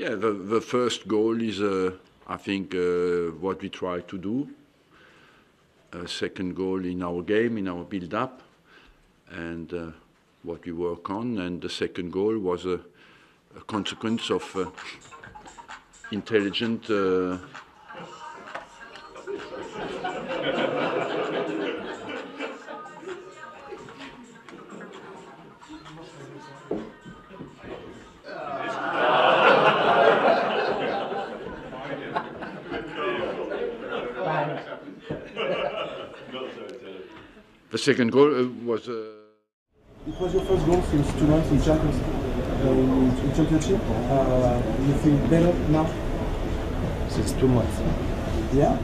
Yeah, the first goal is, I think, what we try to do. Second goal in our game, in our build-up, and what we work on. And the second goal was a consequence of intelligent the second goal was. It was your first goal since 2 months in Championship. You feel better now? Since 2 months. Yeah.